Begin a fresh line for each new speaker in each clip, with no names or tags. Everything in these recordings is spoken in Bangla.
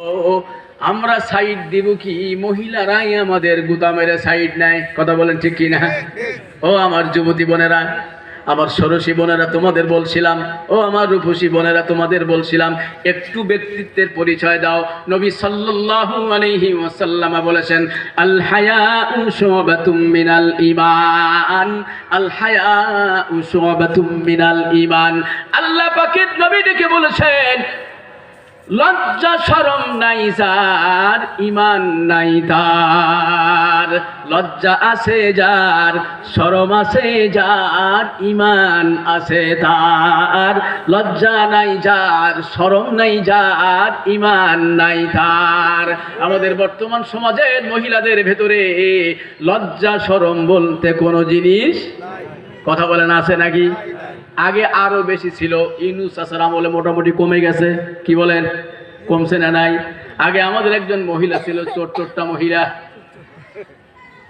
ও আমরা সাইড দিব কি মহিলারাই আমাদের গুতা মেরে সাইড নেয়, কথা বলেন ঠিক কি না? ও আমার যুবতী বোনেরা, আমার ষোড়শী বোনেরা, তোমাদের বলছিলাম, ও আমার রূপসী বোনেরা, তোমাদের বলছিলাম একটু ব্যক্তিত্বের পরিচয় দাও। নবী সাল্লাল্লাহু আলাইহি ওয়াসাল্লাম বলেছেন, আল হায়াউ শুবাতুম মিনাল ঈমান, আল হায়াউ শুবাতুম মিনাল ঈমান। আল্লাহ পাকের নবী ডেকে বলেছেন, লজ্জা শরম নাই যার, ঈমান নাই তার। লজ্জা আছে যার, শরম আছে যার, ঈমান আছে তার। লজ্জা নাই যার, শরম নাই যার, ঈমান নাই তার। আমাদের বর্তমান সমাজের মহিলাদের ভেতরে লজ্জা শরম বলতে কোনো জিনিস, কথা বলেন, আছে নাকি? আগে আরো বেশি ছিল, ইউনূস চাচার আমলে মোটামুটি কমে গেছে। কি বলেন, কমছে না নাই? আগে আমাদের একজন মহিলা ছিল, চোট্টা মহিলা,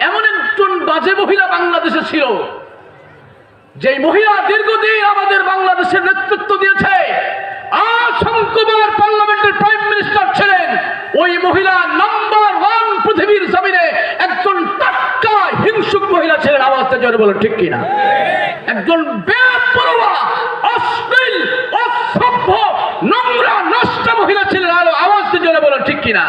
এমন একজন বাজে মহিলা বাংলাদেশে ছিল, যে মহিলা দীর্ঘদিন আমাদের বাংলাদেশের নেতৃত্ব দিয়েছে, অসংখ্যবার পার্লামেন্টের প্রাইম মিনিস্টার ছিলেন। ওই মহিলা নাম্বার 1 পৃথিবীর জমিনে একজন টাটকা হিংসুক মহিলা ছিলেন। আওয়াজটা জোরে বলেন ঠিক কিনা? একজন বেপরোয়া, অশ্লীল, অসভ্য, নোংরা, নষ্ট মহিলা ছিলেন। আওয়াজটা জোরে বলেন ঠিক কিনা?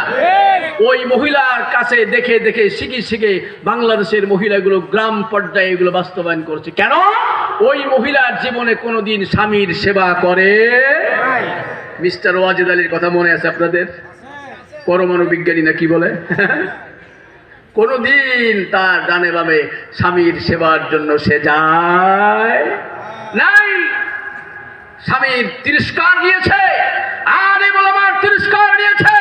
ওই মহিলার কাছে দেখে দেখে শিখে বাংলাদেশের মহিলাগুলো গ্রাম পর্যায়ে এগুলো বাস্তবায়ন করছে। কেন? ওই মহিলার জীবনে কোনোদিন স্বামীর সেবা করে। মিস্টার ওয়াজেদ আলীর কথা মনে আছে আপনাদের? পরমাণু বিজ্ঞানী না কি বলে? কোনদিন তার ডানে বামে স্বামীর সেবার জন্য সে যায় নাই। স্বামীর তিরস্কার নিয়েছে, আর এই বলবার তিরস্কার নিয়েছে,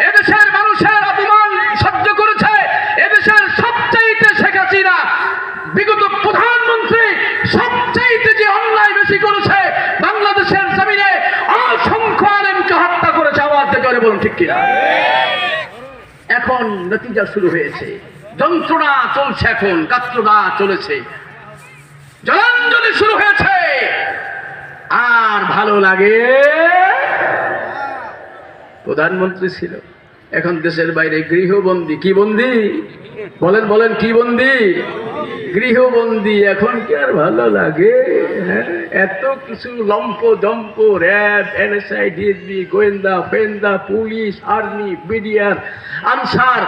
এদেশের মানুষের অপমান সহ্য করেছে। এদেশের সবচাইতে শেখ হাসিনা, বিগত প্রধানমন্ত্রী, সবচাইতে যে অন্যায় বেশি করেছে, বাংলাদেশের জমিনে অসংখ্য আলেমকে হত্যা করেছে। আওয়াজটা জোরে বলুন ঠিক কিনা? এখন নতিজা শুরু হয়েছে, যন্ত্রণা চলছে, এখন কাত্রদা চলেছে, জলাঞ্জলি শুরু হয়েছে। আর ভালো লাগে? প্রধানমন্ত্রী ছিল, এখন দেশের বাইরে গৃহবন্দী। কি বন্দী? বলেন বলেন, কি বন্দী? গৃহবন্দী। এখন কি আর ভালো লাগে? এত কিছু লম্প জম্প, র্যাব, এনএসআই, ডিএসবি, গোয়েন্দা, ফেন্দা, পুলিশ, আর্মি, বিডিআর, আনসার,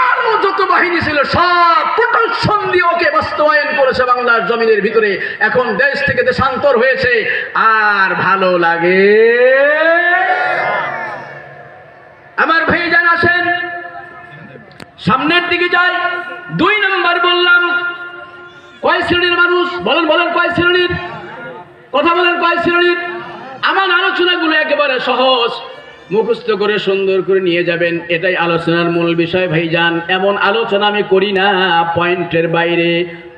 আরো যত বাহিনী ছিল সব প্রোটেকশন দিয়ে ওকে বাস্তবায়ন করেছে বাংলার জমিনের ভিতরে। এখন দেশ থেকে দেশান্তর হয়েছে, আর ভালো লাগে? আমার ভাই জান, আসেন সামনের দিকে যাই। 2 নম্বর বললাম, কয় শ্রেণীর মানুষ? বলেন বলেন, কয় শ্রেণীর? কথা বলেন, কয় শ্রেণীর? আমার আলোচনাগুলো একেবারে সহজ, মুখস্থ করে সুন্দর করে নিয়ে যাবেন, এটাই আলোচনার মূল বিষয় ভাইজান। এমন আলোচনা আমি করি না পয়েন্টের বাইরে,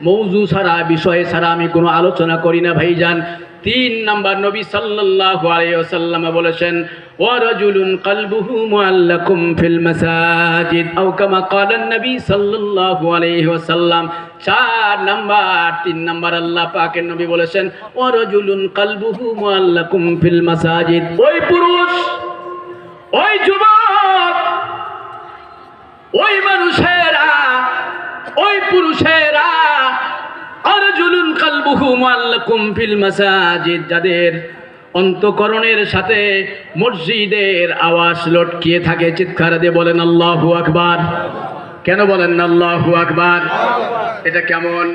মৌজু ছাড়া, বিষয় ছাড়া আমি কোনো আলোচনা করি না ভাইজান। 3 নম্বর, নবী সাল্লাল্লাহু আলাইহি ওয়াসাল্লাম বলেছেন, ওয়ারাজুলুন কলবুহু মুআল্লাকুম ফিল মাসাজিদ, আও কামা ক্বালান নবী সাল্লাল্লাহু আলাইহি ওয়াসাল্লাম। 4 নম্বর, 3 নম্বর আল্লাহ পাকের নবী বলেছেন, ওয়ারাজুলুন কলবুহু মুআল্লাকুম ফিল মাসাজিদ। ওই পুরুষ, ওই যুবক, ওই মানুষেরা, ওই পুরুষেরা, আরজুলুন কলবুহু মুআল্লাকুম ফিল মাসাজিদ, যাদের অন্তঃকরণের সাথে মসজিদের আওয়াজ লটকিয়ে থাকে। চিৎকার দিয়ে বলেন আল্লাহু আকবার। কেন বলেন না আল্লাহু আকবার? এটা কেমন?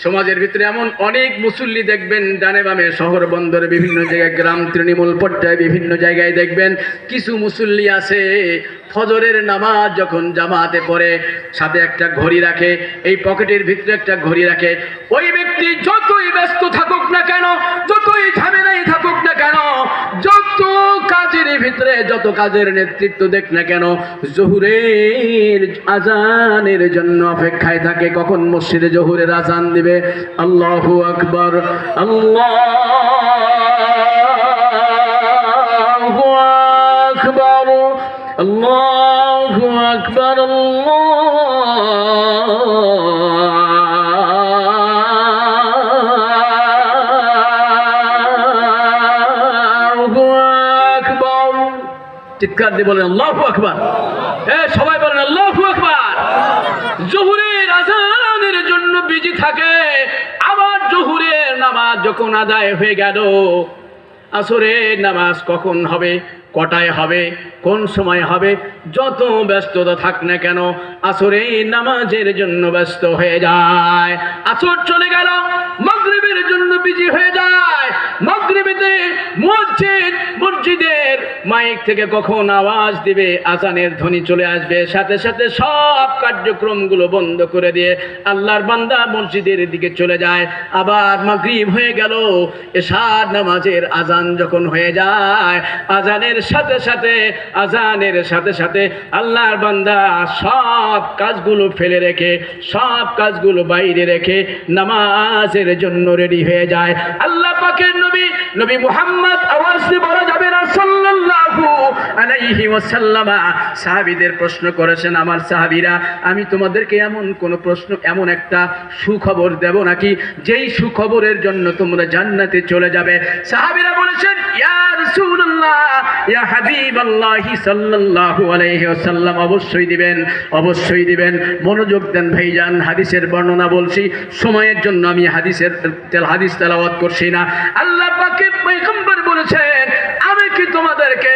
সমাজের ভিতরে এমন অনেক মুসল্লি দেখবেন, ডানে বামে, শহর বন্দরে, বিভিন্ন জায়গায়, গ্রাম তৃণমূল পর্যায়ে বিভিন্ন জায়গায় দেখবেন কিছু মুসল্লি আছে, ফজরের নামাজ যখন জামাতে পড়ে সাথে একটা ঘড়ি রাখে, এই পকেটের ভিতরে একটা ঘড়ি রাখে। ওই ব্যক্তি যতই ব্যস্ত থাকুক না কেন, যতই ঝামেলায় থাকুক না কেন, যত কাজের ভিতরে, যত কাজের নেতৃত্ব দেখ না কেন, জোহরের আজানের জন্য অপেক্ষায় থাকে, কখন মসজিদে জোহরের আজান দিবে। আল্লাহু আকবার, আল্লাহু আকবার, আল্লাহু আকবার, আল্লাহু আকবার। চিৎকার দিয়ে বলেন আল্লাহু আকবার। সবাই বলেন আল্লাহু আকবার। জোহরের আযানের জন্য বিজি থাকে, আবার জোহরের নামাজ যখন আদায় হয়ে গেল, আসরের নামাজ কখন হবে, কটায় হবে, কোন সময় হবে, যত ব্যস্ততা থাক না কেন আসরের নামাজের জন্য ব্যস্ত হয়ে যায়। আসর চলে গেল, মাগরিবের জন্য বিজি হয়ে যায়। মাগরিবেতে মসজিদের মাইক থেকে কখন আওয়াজ দিবে, আজানের ধ্বনি চলে আসবে, সাথে সাথে সব কার্যক্রমগুলো বন্ধ করে দিয়ে আল্লাহর বান্দা মসজিদের দিকে চলে যায়। আবার মাগরিব হয়ে গেল, এশার নামাজের আজান যখন হয়ে যায়, আজানের সাথে সাথে আল্লাহর বান্দা সব কাজগুলো ফেলে রেখে, সব কাজগুলো বাইরে রেখে নামাজের জন্য রেডি হয়ে যায়। আল্লাহ পাকের নবী মুহাম্মদ আওয়াজ দিয়ে বলা যাবে না সাল্লাল্লাহু আলাইহি ওয়াসাল্লাম সাহাবীদের প্রশ্ন করেছেন, আমার সাহাবীরা আমি তোমাদেরকে এমন একটা সুখবর দেব নাকি যেই সুখবরের জন্য তোমরা জান্নাতে চলে যাবে? সাহাবীরা বলেছেন ইয়া রাসূলুল্লাহ, ইয়া হাবিবাল্লাহ সাল্লাল্লাহু আলাইহি ওয়াসাল্লাম, অবশ্যই দিবেন। মনোযোগ দেন ভাইজান, হাদিসের বর্ণনা বলছি, সময়ের জন্য আমি হাদিস তেলাওয়াত করছি না। আল্লাহ পাকের পয়গম্বর বলেছেন আমি কি তোমাদেরকে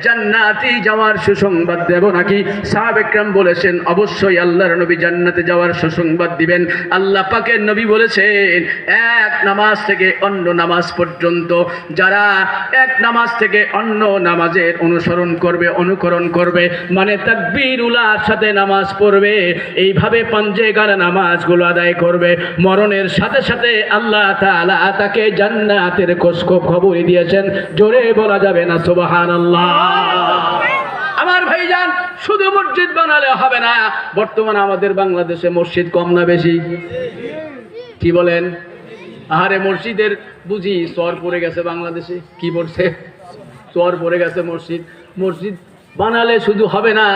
জান্নাতে যাওয়ার সুসংবাদ দেব নাকি? সাহাবায়ে কেরাম বলেছেন অবশ্যই আল্লাহর নবী জান্নাতে যাওয়ার সুসংবাদ দিবেন। আল্লাহ পাকের নবী বলেছেন এক নামাজ থেকে অন্য নামাজ পর্যন্ত যারা এক নামাজ থেকে অন্য নামাজের অনুকরণ করবে, মানে তাকবীরুল্লাহর সাথে নামাজ পড়বে, এইভাবে পাঞ্জেগানা নামাজগুলো আদায় করবে, মরণের সাথে সাথে আল্লাহ তাআলা তাকে জান্নাতের খবর দিয়েছেন। জোরে বলা যাবে না সুবহানাল্লাহ। আমার ভাইজান, শুধু মসজিদ বানালে হবে না। বর্তমানে আমাদের বাংলাদেশে মসজিদ কম না বেশি? কি বলেন? আরে মসজিদের বুঝি চর পড়ে গেছে বাংলাদেশে। কি পড়ছে? চর পড়ে গেছে মসজিদ বানালে শুধু হবে না,